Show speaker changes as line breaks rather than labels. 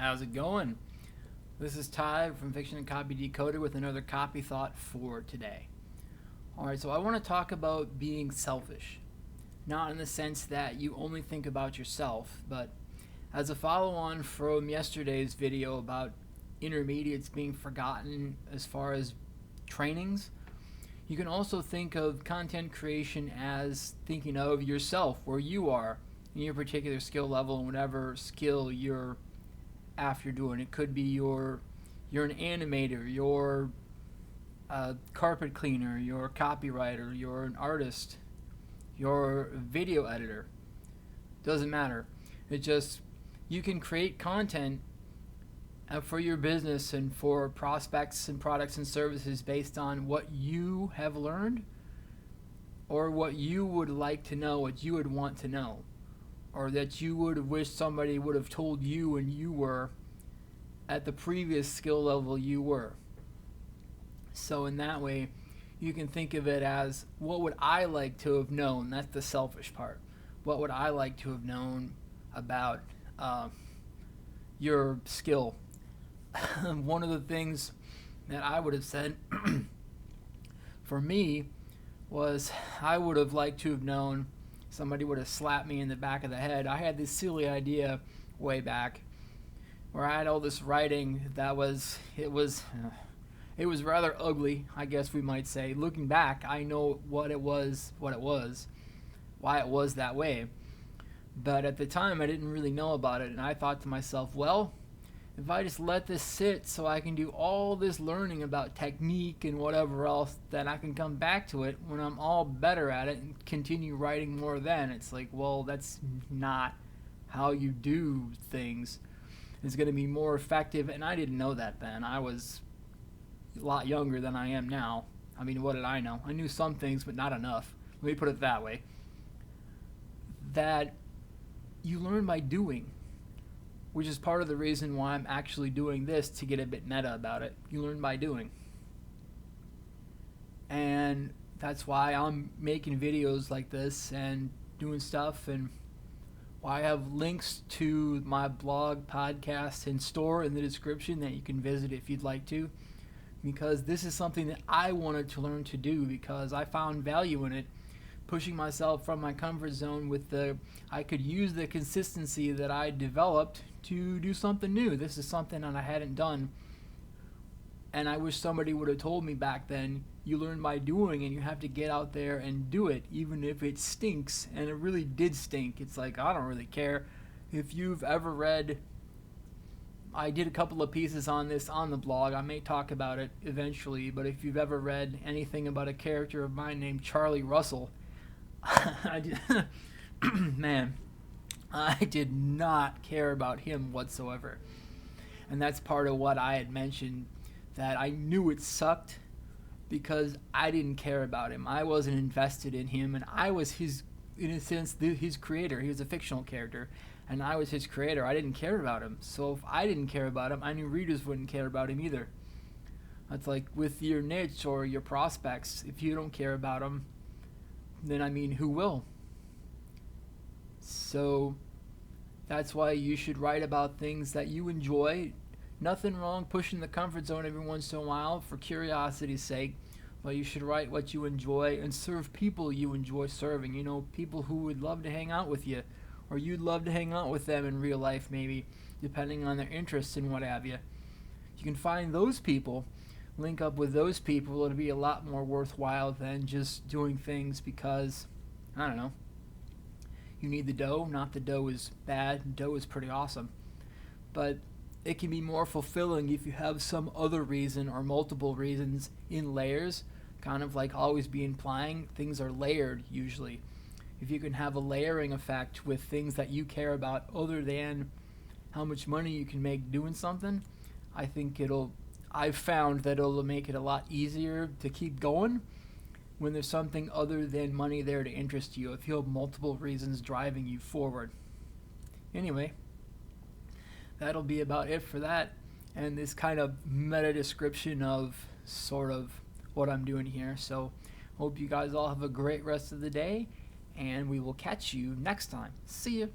How's it going? This is Ty from Fiction and Copy Decoded with another copy thought for today. Alright, so I want to talk about being selfish. Not in the sense that you only think about yourself, but as a follow on from yesterday's video about intermediates being forgotten as far as trainings, you can also think of content creation as thinking of yourself, where you are in your particular skill level and whatever skill you're after doing. It could be you're an animator, you're a carpet cleaner, you're a copywriter, you're an artist, you're a video editor. Doesn't matter. It just, you can create content for your business and for prospects and products and services based on what you have learned or what you would like to know, what you would want to know, or that you would have wished somebody would have told you when you were at the previous skill level you were. So in that way, you can think of it as, what would I like to have known? That's the selfish part. What would I like to have known about your skill? One of the things that I would have said for me was, I would have liked to have known, somebody would have slapped me in the back of the head. I had this silly idea way back where I had all this writing that it was rather ugly, I guess we might say. Looking back, I know why it was that way. But at the time, I didn't really know about it, and I thought to myself, well, if I just let this sit so I can do all this learning about technique and whatever else, then I can come back to it when I'm all better at it and continue writing more then. It's like, well, that's not how you do things. It's going to be more effective, and I didn't know that then. I was a lot younger than I am now. I mean, what did I know? I knew some things, but not enough. Let me put it that way. That you learn by doing, which is part of the reason why I'm actually doing this, to get a bit meta about it. You learn by doing. And that's why I'm making videos like this and doing stuff, and why I have links to my blog, podcast, and store in the description that you can visit if you'd like to, because this is something that I wanted to learn to do because I found value in it, pushing myself from my comfort zone I could use the consistency that I developed to do something new. This is something that I hadn't done, and I wish somebody would have told me back then, you learn by doing, and you have to get out there and do it, even if it stinks. And it really did stink. It's like, I don't really care. If you've ever read, I did a couple of pieces on this on the blog. I may talk about it eventually, but if you've ever read anything about a character of mine named Charlie Russell, man, I did not care about him whatsoever. And that's part of what I had mentioned, that I knew it sucked because I didn't care about him. I wasn't invested in him, and I was his, in a sense, his creator. He was a fictional character, and I was his creator. I didn't care about him. So if I didn't care about him, I knew readers wouldn't care about him either. That's like with your niche or your prospects. If you don't care about them, then I mean, who will? So that's why you should write about things that you enjoy. Nothing wrong pushing the comfort zone every once in a while for curiosity's sake, but you should write what you enjoy and serve people you enjoy serving. You know, people who would love to hang out with you, or you'd love to hang out with them in real life maybe, depending on their interests and what have you. You can find those people, link up with those people. It'll be a lot more worthwhile than just doing things because, I don't know, you need the dough. Not the dough is bad. Dough is pretty awesome. But it can be more fulfilling if you have some other reason or multiple reasons in layers, kind of like always be implying. Things are layered usually. If you can have a layering effect with things that you care about other than how much money you can make doing something, I think I've found that it'll make it a lot easier to keep going when there's something other than money there to interest you, if you have multiple reasons driving you forward. Anyway, that'll be about it for that, and this kind of meta description of sort of what I'm doing here. So hope you guys all have a great rest of the day, and we will catch you next time. See ya.